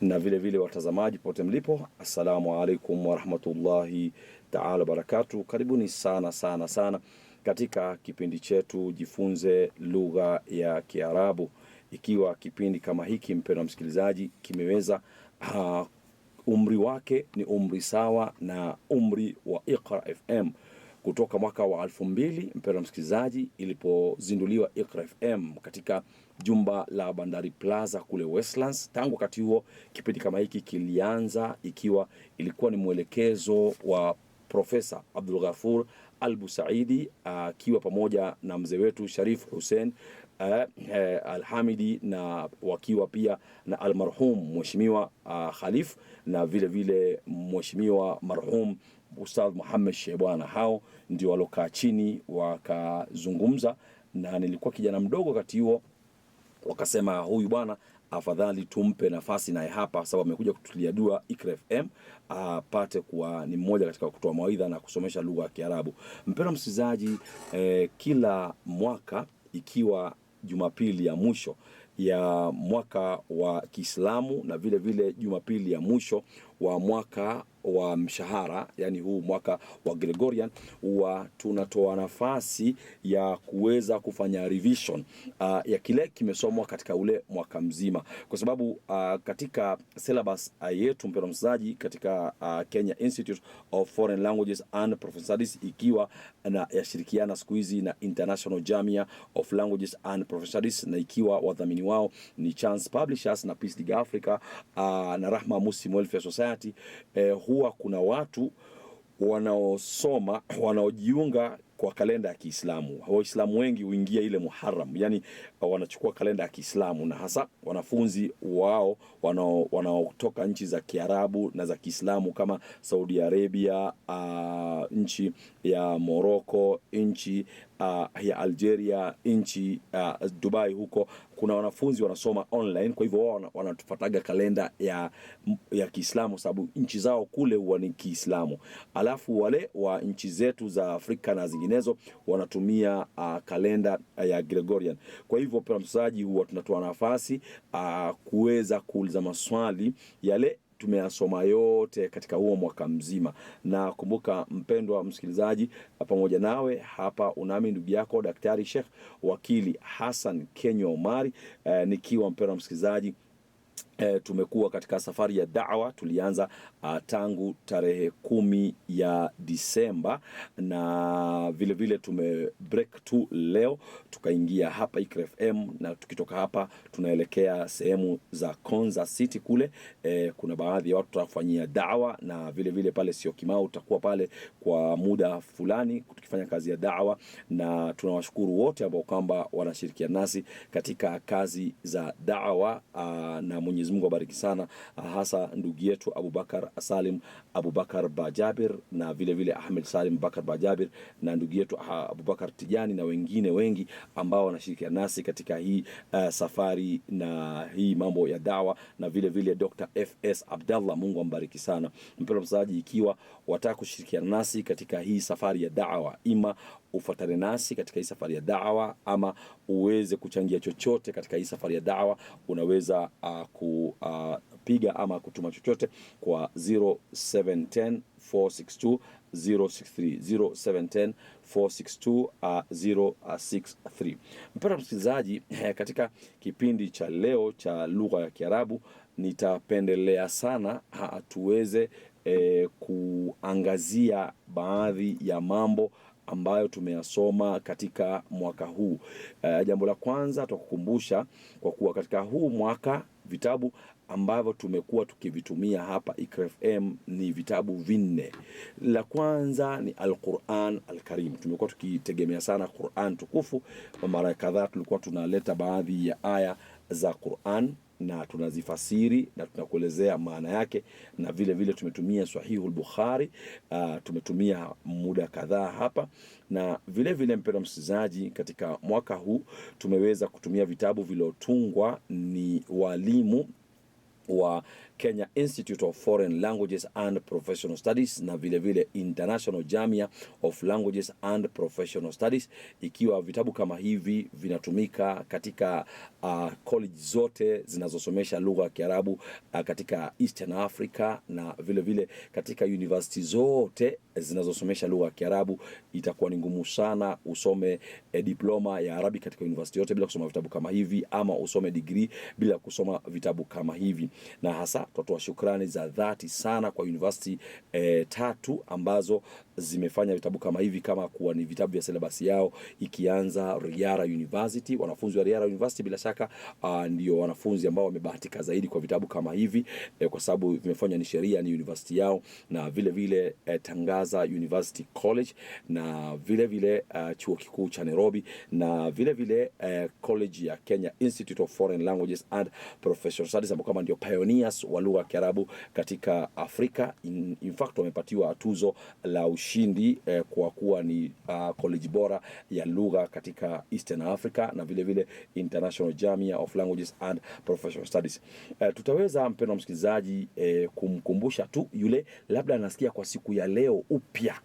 na vile vile watazamaji pote mlipo, assalamu alaikum wa rahmatullahi ta'ala barakatuh. Karibuni sana katika kipindi chetu Jifunze Lugha ya Kiarabu. Ikiwa kipindi kama hiki, mpendwa msikilizaji, kimeweza umri wake ni umri sawa na umri wa Iqra FM kutoka mwaka wa 2000, mpendwa msikilizaji, ilipozinduliwa Iqra FM katika jumba la Bandari Plaza kule Westlands. Tangu wakati huo kipindi kama hiki kilianza, ikiwa ilikuwa ni mwelekezo wa Profesa Abdul Ghafur Al-Busaidi akiwa pamoja na mzee wetu Sharif Hussein Al-Hamidi, na wakiwa pia na almarhum Mheshimiwa Khalif, na vile vile Mheshimiwa marhum Ustadh Muhammad Shebwana. Hao ndio walokaa chini wakazungumza, na nilikuwa kijana mdogo wakati huo. Wakasema huyu bwana afadhali tumpe nafasi naye hapa, sababu amekuja kutulia dua Iqra FM, apate kuwa ni mmoja katika kutoa mawaidha na kusomesha lugha ya Kiarabu. Mpendwa msikilizaji, kila mwaka ikiwa Jumapili ya mwisho ya mwaka wa Kiislamu na vile vile Jumapili ya mwisho wa mwaka wa mshahara, yani huu mwaka wa Gregorian, huwa tunatoa nafasi ya kuweza kufanya revision ya kile kimesomwa katika ule mwaka mzima, kwa sababu katika syllabus yetu, mpendwa msikilizaji, katika Kenya Institute of Foreign Languages and Professional Studies, ikiwa na yashirikiana siku hizi na International Jamia of Languages and Professional Studies, na ikiwa wadhamini wao ni Chance Publishers na Peace League Africa na Rahma Muslim Welfare Society, huwa kuna watu wanaosoma, wanaojiunga kwa kalenda ya Kiislamu. Waislamu wengi huingia ile Muharram, yani wanachukua kalenda ya Kiislamu, na hasa wanafunzi wao wanaotoka nchi za Kiarabu na za Kiislamu kama Saudi Arabia, nchi ya Morocco, nchi ya Algeria, nchi Dubai. Huko kuna wanafunzi wanasoma online, kwa hivyo wao wanatufataga kalenda ya Kiislamu sababu nchi zao kule huwa ni Kiislamu. Alafu wale wa nchi zetu za Afrika na zinginezo wanatumia kalenda ya Gregorian. Kwa hivyo kwa msaji huwa tunatoa nafasi kuweza kuuliza maswali yale tumeyasoma yote katika huo mwaka mzima. Na kumbuka mpendwa msikilizaji, pamoja nawe hapa unami ndugu yako Daktari Sheikh Wakili Hassan Kinyua Omari, nikiwa mpendwa msikilizaji, tumekuwa katika safari ya da'wa. Tulianza tangu tarehe 10 ya Disemba, na vile vile tume break tu leo tukaingia hapa Iqra FM, na tukitoka hapa tunaelekea sehemu za Konza City kule. Kuna baadhi ya watu tutafanyia da'wa, na vile vile pale sio Kimau utakuwa pale kwa muda fulani tukifanya kazi ya da'wa, na tunawashukuru wote ambao kwamba wanashirikiana nasi katika kazi za da'wa, na Mwenyezi Mungu abariki sana, hasa ndugu yetu Abubakar Salim Abubakar Bajabir, na vile vile Ahmed Salim Bakar Bajabir, na ndugu yetu Abubakar Tijani, na wengine wengi ambao wanashirikiana nasi katika hii safari na hii mambo ya dawa, na vile vile Dr. FS Abdalla, Mungu ambariki sana. Mpendwa msaji, ikiwa wataka kushirikiana nasi katika hii safari ya da'wa, ima ufuatane nasi katika hii safari ya da'wa ama uweze kuchangia chochote katika hii safari ya da'wa, unaweza kupiga ama kutuma chochote kwa 0710 462 063 0710 462 063. Mpendwa msikilizaji, katika kipindi cha leo cha lugha ya Kiarabu nitapendelea sana tuweze kuangazia baadhi ya mambo ambayo tumeyasoma katika mwaka huu. Jambo la kwanza tutakukumbusha kwa kuwa katika huu mwaka vitabu ambavyo tumekuwa tukivitumia hapa Iqra FM ni vitabu 4. La kwanza ni Al-Quran Al-Karim. Tumekuwa tukitegemea sana Quran tukufu. Mara kadhaa tulikuwa tunaleta baadhi ya aya za Quran na tunazifasiri na tunakuelezea maana yake, na vile vile tumetumia Sahihul Bukhari, tumetumia muda kadhaa hapa, na vile vile mpendwa msikilizaji, katika mwaka huu tumeweza kutumia vitabu vilotungwa ni walimu wa Kenya Institute of Foreign Languages and Professional Studies na vile vile International Jamia of Languages and Professional Studies, ikiwa vitabu kama hivi vinatumika katika college zote zinazosomesha lugha ya Kiarabu katika Eastern Africa na vile vile katika university zote zinazosomesha lugha ya Kiarabu. Itakuwa ni ngumu sana usome diploma ya Arabi katika university yote bila kusoma vitabu kama hivi, ama usome degree bila kusoma vitabu kama hivi. Na hasa tutoa shukrani za dhati sana kwa university 3 ambazo zimefanya vitabu kama hivi kama kuwa ni vitabu vya syllabus yao, ikianza Riara University. Wanafunzi wa Riara University bila shaka ndio wanafunzi ambao wamebahatika zaidi kwa vitabu kama hivi kwa sababu vimefanywa ni sheria, ni university yao, na vile vile Tangaza University College, na vile vile chuo kikuu cha Nairobi, na vile vile college ya Kenya Institute of Foreign Languages and Professional Studies, ambao kama ndio pioneers wa lugha ya Kiarabu katika Afrika. In fact wamepatiwa tuzo la ushindi kwa kuwa ni college bora ya lugha katika Eastern Africa, na vile vile International Jamia of Languages and Professional Studies. Tutaweza mpendwa msikilizaji kumkumbusha tu yule labda anasikia kwa siku ya leo upya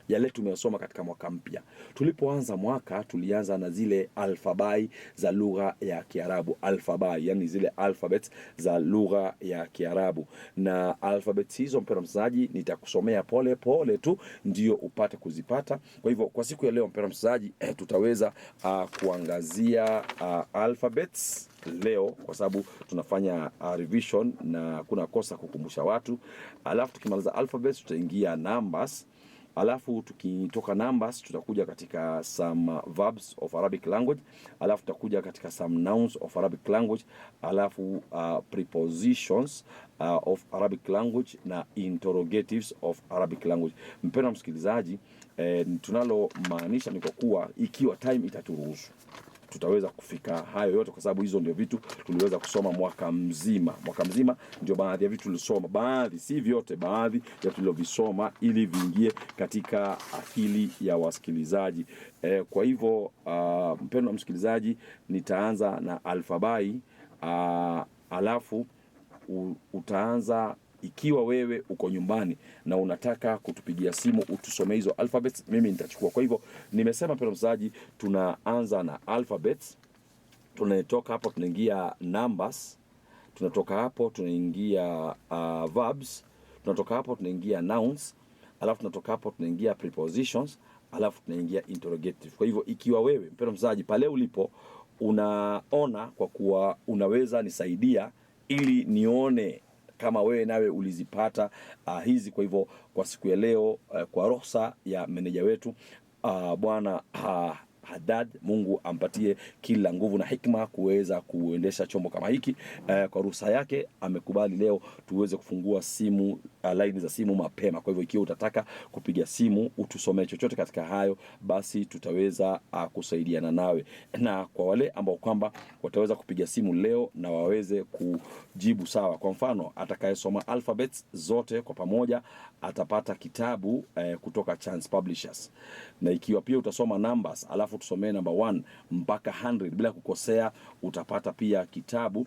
yale tumeyasoma katika mwaka mpya. Tulipoanza mwaka tulianza na zile alfabai za lugha ya Kiarabu, alfabai yani zile alphabets za lugha ya Kiarabu, na alphabets hizo mpendwa msikilizaji nitakusomea pole pole tu ndio upate kuzipata. Kwa hivyo kwa siku ya leo mpendwa msikilizaji tutaweza kuangazia alphabets leo kwa sababu tunafanya revision na kuna kosa kukumbusha watu. Alafu tukimaliza alphabets tutaingia numbers. Alafu tukitoka numbers tutakuja katika some verbs of Arabic language. Alafu tutakuja katika some nouns of Arabic language. Alafu prepositions of Arabic language na interrogatives of Arabic language. Mpendwa msikilizaji, tunalo maanisha ni kwa kuwa ikiwa time itaturuhusu tutaweza kufika hayo yote, kwa sababu hizo ndio vitu tuliweza kusoma mwaka mzima. Mwaka mzima ndio baadhi ya vitu tulisoma, baadhi si vyote, baadhi ya tulivisoma ili viingie katika akili ya wasikilizaji. Kwa hivyo mpendwa msikilizaji, nitaanza na alfabai, alafu utaanza ikiwa wewe uko nyumbani na unataka kutupigia simu utusomee hizo alphabets, mimi nitachukua. Kwa hivyo nimesema mpendwa msikilizaji tunaanza na alphabets. Tunatoka hapo tunaingia numbers, tunatoka hapo tunaingia verbs, tunatoka hapo tunaingia nouns, alafu tunatoka hapo tunaingia prepositions, alafu tunaingia interrogative. Kwa hivyo ikiwa wewe mpendwa msikilizaji pale ulipo unaona kwa kuwa unaweza nisaidia ili nione kama wewe nawe ulizipata hizi. Kwa hivyo kwa siku ya leo kwa ruhusa ya meneja wetu bwana Haddad, Mungu ampatie kila nguvu na hikma kuweza kuendesha chombo kama hiki. Kwa ruhusa yake amekubali leo tuweze kufungua simu, line za simu mapema. Kwa hivyo ikiwa utataka kupiga simu utusomee chochote katika hayo, basi tutaweza kusaidiana nawe. Na kwa wale ambao kwamba wataweza kupiga simu leo na waweze kujibu sawa, kwa mfano atakayesoma alphabets zote kwa pamoja atapata kitabu kutoka Chance Publishers. Na ikiwa pia utasoma numbers alafu tusomee number 1 mpaka 100 bila kukosea, utapata pia kitabu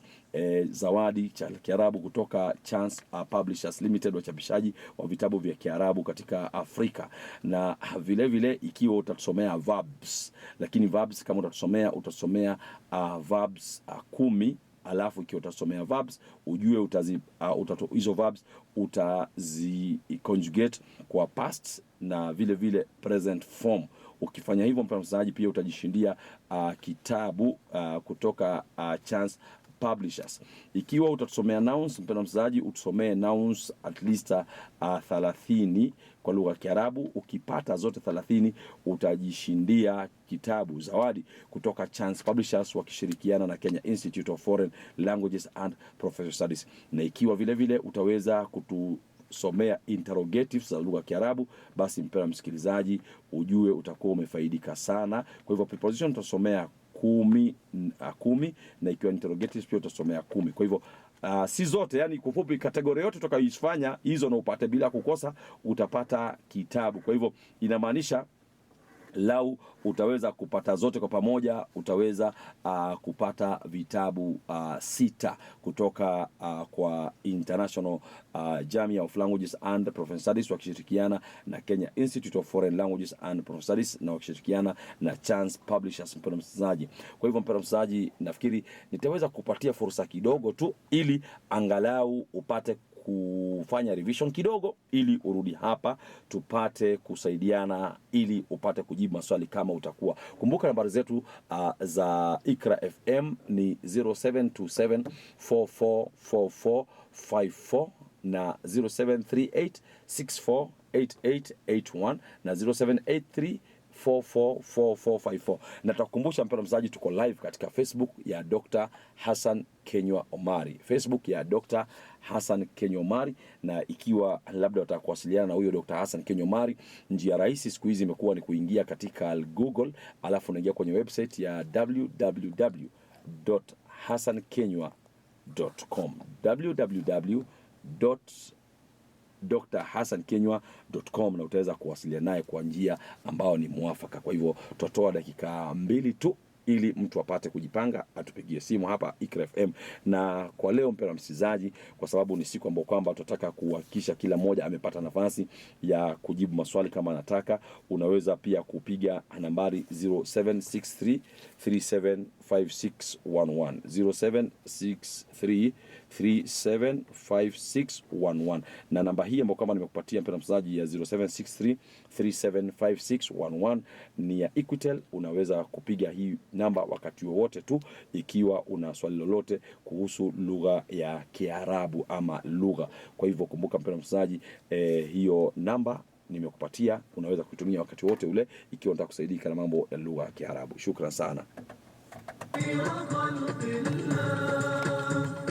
zawadi cha Kiarabu kutoka Chance Publishers Limited, wachapishaji wa vitabu vya Kiarabu katika Afrika. Na vile vile ikiwa utatusomea verbs, lakini verbs kama utasomea verbs 10, alafu ikiwa utasomea verbs ujue hizo verbs utazi conjugate kwa past na vile vile present form. Ukifanya hivyo mpendwa msikilizaji pia utajishindia kitabu kutoka Chance Publishers. Ikiwa utatusomea nouns mpendwa msikilizaji, utusomee nouns at least 30 kwa lugha ya Kiarabu. Ukipata zote 30 utajishindia kitabu zawadi kutoka Chance Publishers wakishirikiana na Kenya Institute of Foreign Languages and Professional Studies. Na ikiwa vile vile utaweza kutusomea interrogatives za lugha ya Kiarabu, basi mpendwa msikilizaji ujue utakuwa umefaidika sana. Kwa hivyo preposition utasomea 10 na ikiwa interrogatives pia utasomea 10. Kwa hivyo si zote, yani kufupi kategoria yote utakayoifanya hizo na upate bila kukosa utapata kitabu. Kwa hivyo inamaanisha lau utaweza kupata zote kwa pamoja, utaweza kupata vitabu 6 kutoka kwa International Jamia of Languages and Professional Studies wakishirikiana na Kenya Institute of Foreign Languages and Professional Studies na wakishirikiana na Chance Publishers. Mpendwa msikilizaji, kwa hivyo mpendwa msikilizaji, nafikiri nitaweza kupatia fursa kidogo tu ili angalau upate kufanya revision kidogo, ili urudi hapa tupate kusaidiana, ili upate kujibu maswali kama utakuwa. Kumbuka nambari zetu za Iqra FM ni 0727444454 na 0738648881 na 0783444454. Na tutakukumbusha mpendwa msikilizaji, tuko live katika Facebook ya Dr. Hassan Kinyua Omari, Facebook ya Dr. Hassan Kinyua Omari. Na ikiwa labda utaka kuwasiliana na huyo Dr. Hassan Kinyua Omari, njia rahisi siku hizi imekuwa ni kuingia katika Google, alafu unaingia kwenye website ya www.hassankinyua.com, www.drhassankinyua.com, na utaweza kuwasiliana naye kwa njia ambao ni muafaka. Kwa hivyo tutatoa dakika 2 tu ili mtu apate kujipanga, atupigie simu hapa Iqra FM. Na kwa leo mpendwa msikilizaji, kwa sababu ni siku ambayo kwamba tutataka kuhakikisha kila mmoja amepata nafasi ya kujibu maswali kama anataka, unaweza pia kupiga nambari 0763375611, 0763375611. Na namba hii ambayo kama nimekupatia mpendwa msikilizaji ya 0763375611 ni ya Equitel. Unaweza kupiga hii namba wakati wowote tu ikiwa una swali lolote kuhusu lugha ya Kiarabu ama lugha. Kwa hivyo kumbuka mpendwa msikilizaji, hiyo namba nimekupatia, unaweza kuitumia wakati wote ule ikiwa unataka kusaidika na mambo ya lugha ya Kiarabu. Shukran sana.